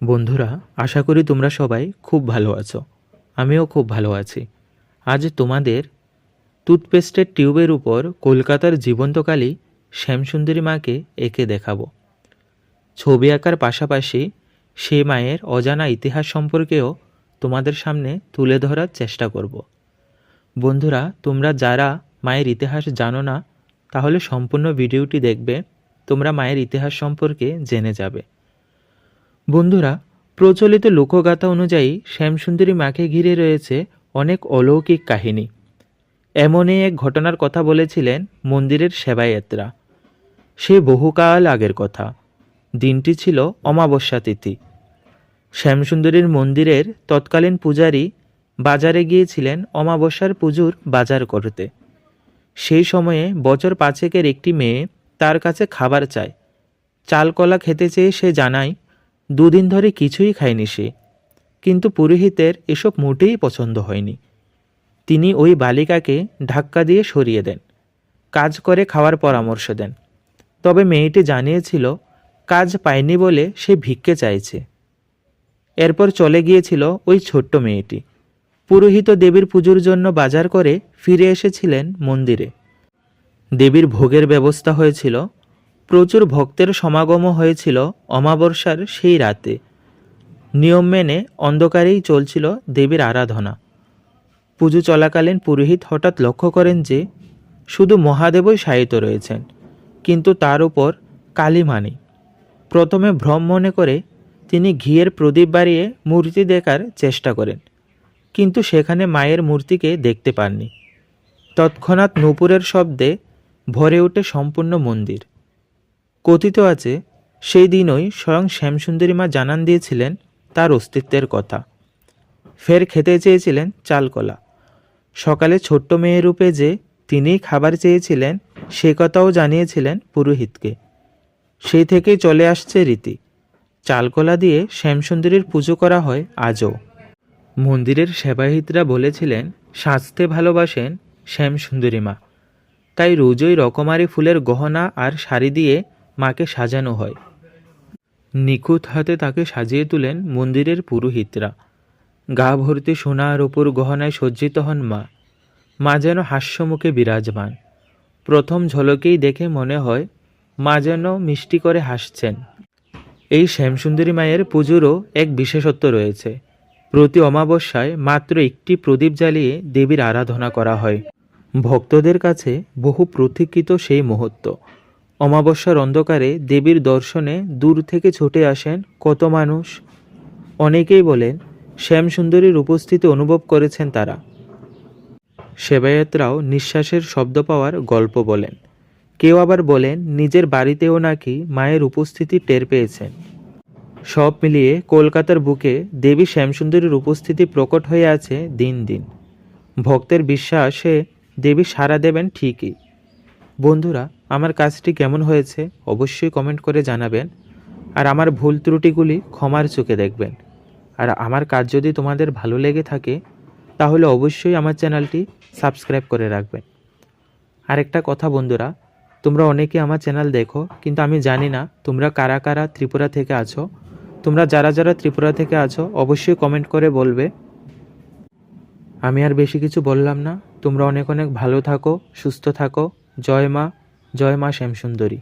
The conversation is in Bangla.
বন্ধুরা, আশা করি তোমরা সবাই খুব ভালো আছো। আমিও খুব ভালো আছি। আজ তোমাদের টুথপেস্টের টিউবের উপর কলকাতার জীবন্তকালী শ্যামসুন্দরী মাকে এঁকে দেখাবো। ছবি আঁকার পাশাপাশি সেই মায়ের অজানা ইতিহাস সম্পর্কেও তোমাদের সামনে তুলে ধরার চেষ্টা করব। বন্ধুরা, তোমরা যারা মায়ের ইতিহাস জানো না, তাহলে সম্পূর্ণ ভিডিওটি দেখবে, তোমরা মায়ের ইতিহাস সম্পর্কে জেনে যাবে। বন্ধুরা, প্রচলিত লোকগাথা অনুযায়ী শ্যামসুন্দরী মাকে ঘিরে রয়েছে অনেক অলৌকিক কাহিনী। এমনই এক ঘটনার কথা বলেছিলেন মন্দিরের সেবায়েতরা। সে বহুকাল আগের কথা। দিনটি ছিল অমাবস্যা তিথি। শ্যামসুন্দরীর মন্দিরের তৎকালীন পূজারী বাজারে গিয়েছিলেন অমাবস্যার পুজোর বাজার করতে। সেই সময়ে বছর 5 একটি মেয়ে তার কাছে খাবার চায়। চালকলা খেতে চেয়ে সে জানায় 2 দিন ধরে কিছুই খায়নি সে। কিন্তু পুরোহিতের এসব মোটেই পছন্দ হয়নি। তিনি ওই বালিকাকে ধাক্কা দিয়ে সরিয়ে দেন, কাজ করে খাওয়ার পরামর্শ দেন। তবে মেয়েটি জানিয়েছিল কাজ পায়নি বলে সে ভিক্ষে চাইছে। এরপর চলে গিয়েছিল ওই ছোট্ট মেয়েটি। পুরোহিত দেবীর পুজোর জন্য বাজার করে ফিরে এসেছিলেন মন্দিরে। দেবীর ভোগের ব্যবস্থা হয়েছিল। প্রচুর ভক্তের সমাগমও হয়েছিল অমাবস্যার সেই রাতে। নিয়ম মেনে অন্ধকারেই চলছিল দেবীর আরাধনা। পুজো চলাকালীন পুরোহিত হঠাৎ লক্ষ্য করেন যে শুধু মহাদেবই শায়িত রয়েছেন, কিন্তু তার উপর কালী নেই। প্রথমে ভ্রম মনে করে তিনি ঘিয়ের প্রদীপ বাড়িয়ে মূর্তি দেখার চেষ্টা করেন, কিন্তু সেখানে মায়ের মূর্তিকে দেখতে পাননি। তৎক্ষণাৎ নূপুরের শব্দে ভরে ওঠে সম্পূর্ণ মন্দির। কথিত আছে সেই দিনই স্বয়ং শ্যামসুন্দরী মা জানান দিয়েছিলেন তার অস্তিত্বের কথা। ফের খেতে চেয়েছিলেন চালকলা। সকালে ছোট্ট মেয়ের রূপে যে তিনিই খাবার চেয়েছিলেন সে কথাও জানিয়েছিলেন পুরোহিতকে। সেই থেকেই চলে আসছে রীতি। চালকলা দিয়ে শ্যামসুন্দরীর পুজো করা হয় আজও। মন্দিরের সেবাহিতরা বলেছিলেন সাজতে ভালোবাসেন শ্যামসুন্দরী মা, তাই রোজই রকমারি ফুলের গহনা আর শাড়ি দিয়ে মাকে সাজানো হয়। নিখুঁত হাতে তাকে সাজিয়ে তুলেন মন্দিরের পুরোহিতরা। গা ভর্তি সোনা আর রূপোর গহনায় সজ্জিত হন মা। মা যেন হাস্যমুখে বিরাজমান। প্রথম ঝলকেই দেখে মনে হয় মা যেন মিষ্টি করে হাসছেন। এই শ্যামসুন্দরী মায়ের পুজোরও এক বিশেষত্ব রয়েছে। প্রতি অমাবস্যায় মাত্র একটি প্রদীপ জ্বালিয়ে দেবীর আরাধনা করা হয়। ভক্তদের কাছে বহু প্রতীক্ষিত সেই মুহূর্ত। অমাবস্যার অন্ধকারে দেবীর দর্শনে দূর থেকে ছুটে আসেন কত মানুষ। অনেকেই বলেন শ্যামসুন্দরীর উপস্থিতি অনুভব করেছেন তারা। সেবায়েতরাও নিঃশ্বাসের শব্দ পাওয়ার গল্প বলেন। কেউ আবার বলেন নিজের বাড়িতেও নাকি মায়ের উপস্থিতি টের পেয়েছেন। সব মিলিয়ে কলকাতার বুকে দেবী শ্যামসুন্দরীর উপস্থিতি প্রকট হয়ে আছে দিন দিন। ভক্তের বিশ্বাসে দেবী সাড়া দেবেন ঠিকই। বন্ধুরা, আমার কাজটি কেমন হয়েছে অবশ্যই কমেন্ট করে জানাবেন। আর আমার ভুল ত্রুটিগুলি ক্ষমার চোখে দেখবেন। আর আমার কাজ যদি তোমাদের ভালো লেগে থাকে তাহলে অবশ্যই আমার চ্যানেলটি সাবস্ক্রাইব করে রাখবেন। আরেকটা কথা বন্ধুরা, তোমরা অনেকে আমার চ্যানেল দেখো, কিন্তু আমি জানি না তোমরা কারা কারা ত্রিপুরা থেকে আছো। তোমরা যারা যারা ত্রিপুরা থেকে আছো অবশ্যই কমেন্ট করে বলবে। আমি আর বেশি কিছু বললাম না। তোমরা অনেক অনেক ভালো থাকো, সুস্থ থাকো। জয় মা, জয় মা শ্যামসুন্দরী।